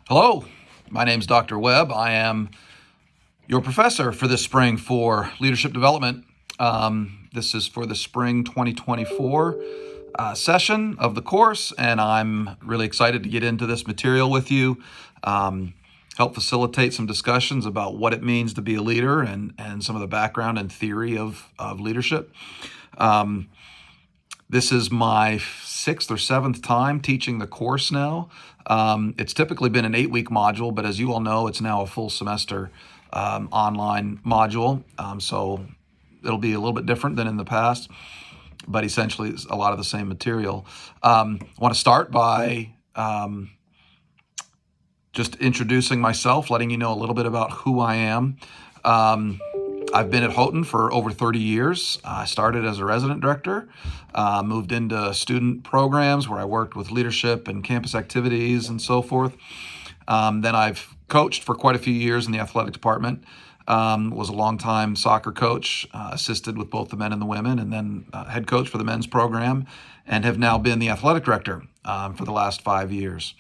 Hello, my name's Dr. Webb. I am your professor for this spring for leadership development. This is for the spring 2024 session of the course, and I'm really excited to get into this material with you, help facilitate some discussions about what it means to be a leader and some of the background and theory of leadership. This is my sixth or seventh time teaching the course now. It's typically been an 8-week module, but as you all know, it's now a full semester online module. So it'll be a little bit different than in the past, but essentially it's a lot of the same material. I want to start by just introducing myself, letting you know a little bit about who I am. I've been at Houghton for over 30 years. I started as a resident director, moved into student programs where I worked with leadership and campus activities and so forth. Then I've coached for quite a few years in the athletic department, was a longtime soccer coach, assisted with both the men and the women, and then head coach for the men's program, and have now been the athletic director for the last 5 years.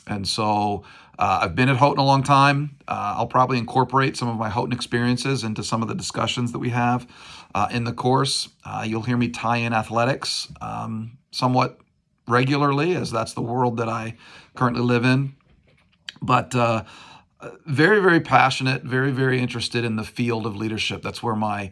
And so I've been at Houghton a long time. I'll probably incorporate some of my Houghton experiences into some of the discussions that we have in the course. You'll hear me tie in athletics somewhat regularly, as that's the world that I currently live in. But very, very passionate, very, very interested in the field of leadership. That's where my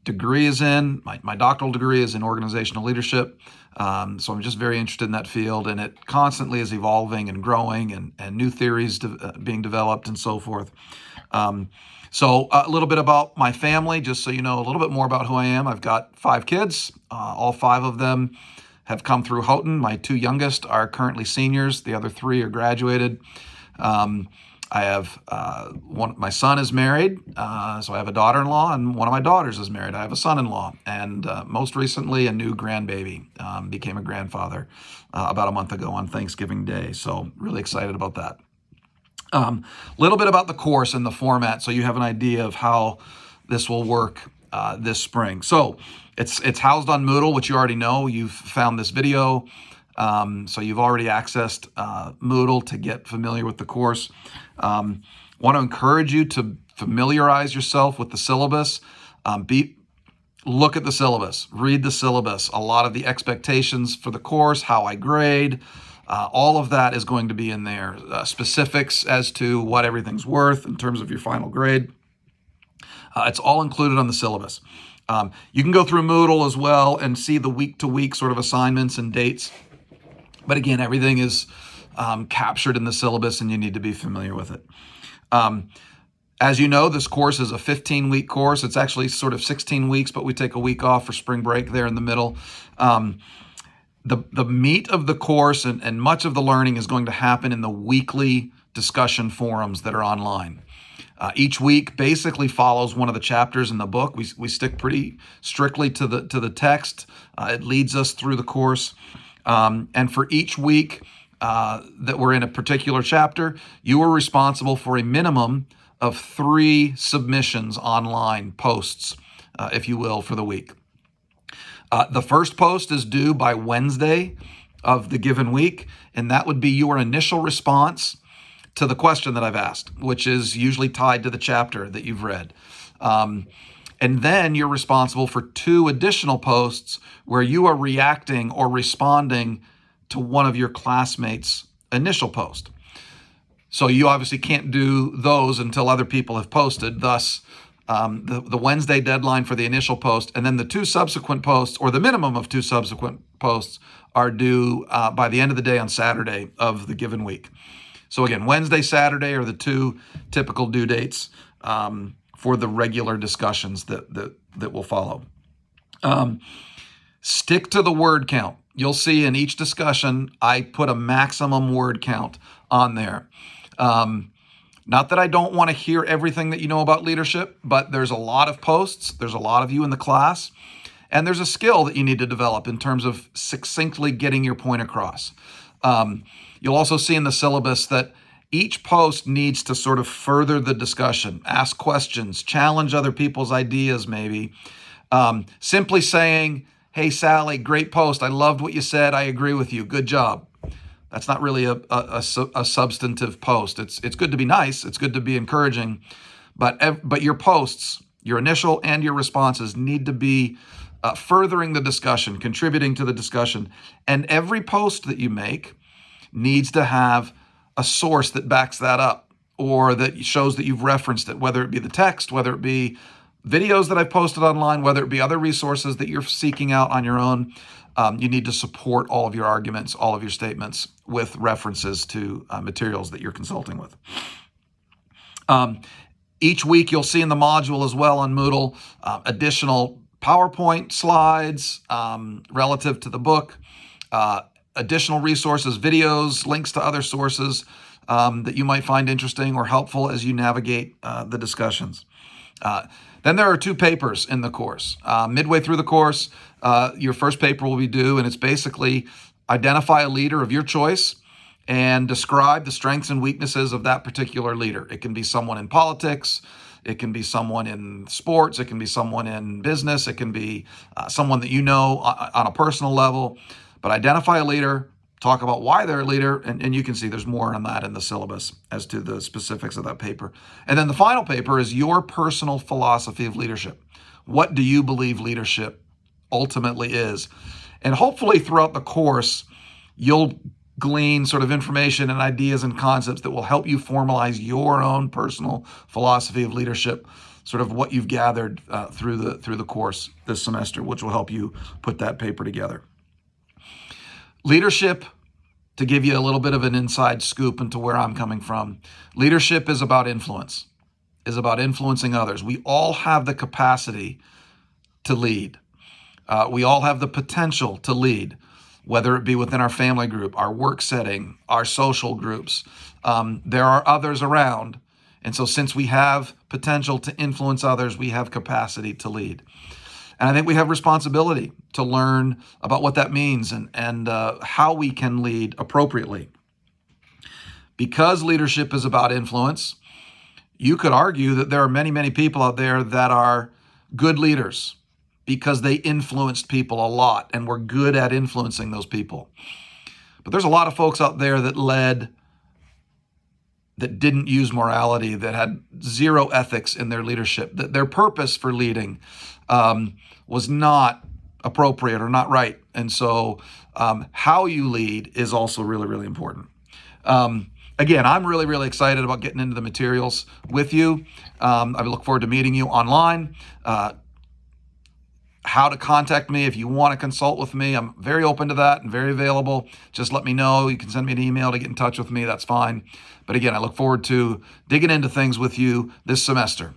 degree is in. My doctoral degree is in organizational leadership. So I'm just very interested in that field, and it constantly is evolving and growing, and new theories being developed and so forth. So a little bit about my family, just so you know a little bit more about who I am. I've got 5 kids. All 5 of them have come through Houghton. My 2 youngest are currently seniors. The other 3 are graduated. I have my son is married, so I have a daughter-in-law, and one of my daughters is married. I have a son-in-law, and most recently a new grandbaby. Became a grandfather about a month ago on Thanksgiving Day, so really excited about that. Little bit about the course and the format, so you have an idea of how this will work this spring. So it's housed on Moodle, which you already know. You've found this video. So you've already accessed Moodle to get familiar with the course. Want to encourage you to familiarize yourself with the syllabus. Look at the syllabus, read the syllabus. A lot of the expectations for the course, how I grade, all of that is going to be in there. Specifics as to what everything's worth in terms of your final grade. It's all included on the syllabus. You can go through Moodle as well and see the week-to-week sort of assignments and dates. But again, everything is captured in the syllabus, and you need to be familiar with it. As you know, this course is a 15-week course. It's actually sort of 16 weeks, but we take a week off for spring break there in the middle. The meat of the course and much of the learning is going to happen in the weekly discussion forums that are online. Each week basically follows one of the chapters in the book. We stick pretty strictly to the text. It leads us through the course. And for each week that we're in a particular chapter, you are responsible for a minimum of 3 submissions online, posts, if you will, for the week. The first post is due by Wednesday of the given week, and that would be your initial response to the question that I've asked, which is usually tied to the chapter that you've read. And then you're responsible for 2 additional posts where you are reacting or responding to one of your classmates' initial post. So you obviously can't do those until other people have posted. Thus, the Wednesday deadline for the initial post, and then the 2 subsequent posts, or the minimum of 2 subsequent posts, are due by the end of the day on Saturday of the given week. So again, Wednesday, Saturday are the 2 typical due dates for the regular discussions that will follow. Stick to the word count. You'll see in each discussion, I put a maximum word count on there. Not that I don't want to hear everything that you know about leadership, but there's a lot of posts. There's a lot of you in the class. And there's a skill that you need to develop in terms of succinctly getting your point across. You'll also see in the syllabus that each post needs to sort of further the discussion, ask questions, challenge other people's ideas maybe. Simply saying, hey, Sally, great post. I loved what you said. I agree with you. Good job. That's not really a substantive post. It's good to be nice. It's good to be encouraging, but your posts, your initial and your responses, need to be furthering the discussion, contributing to the discussion. And every post that you make needs to have a source that backs that up, or that shows that you've referenced it, whether it be the text, whether it be videos that I've posted online, whether it be other resources that you're seeking out on your own. You need to support all of your arguments, all of your statements with references to materials that you're consulting with. Each week you'll see in the module as well on Moodle additional PowerPoint slides relative to the book, additional resources, videos, links to other sources that you might find interesting or helpful as you navigate the discussions. Then there are 2 papers in the course. Midway through the course, your first paper will be due, and it's basically identify a leader of your choice and describe the strengths and weaknesses of that particular leader. It can be someone in politics, it can be someone in sports, it can be someone in business, it can be someone that you know on a personal level. But identify a leader, talk about why they're a leader, and you can see there's more on that in the syllabus as to the specifics of that paper. And then the final paper is your personal philosophy of leadership. What do you believe leadership ultimately is? And hopefully throughout the course, you'll glean sort of information and ideas and concepts that will help you formalize your own personal philosophy of leadership, sort of what you've gathered through the course this semester, which will help you put that paper together. Leadership, to give you a little bit of an inside scoop into where I'm coming from, leadership is about influence, is about influencing others. We all have the capacity to lead. We all have the potential to lead, whether it be within our family group, our work setting, our social groups. There are others around. And so since we have potential to influence others, we have capacity to lead. And I think we have responsibility to learn about what that means and how we can lead appropriately. Because leadership is about influence, you could argue that there are many, many people out there that are good leaders because they influenced people a lot and were good at influencing those people. But there's a lot of folks out there that led that didn't use morality, that had zero ethics in their leadership, that their purpose for leading was not appropriate or not right. And so how you lead is also really, really important. Again, I'm really, really excited about getting into the materials with you. I look forward to meeting you online. How to contact me if you want to consult with me. I'm very open to that and very available. Just let me know. You can send me an email to get in touch with me. That's fine. But again, I look forward to digging into things with you this semester.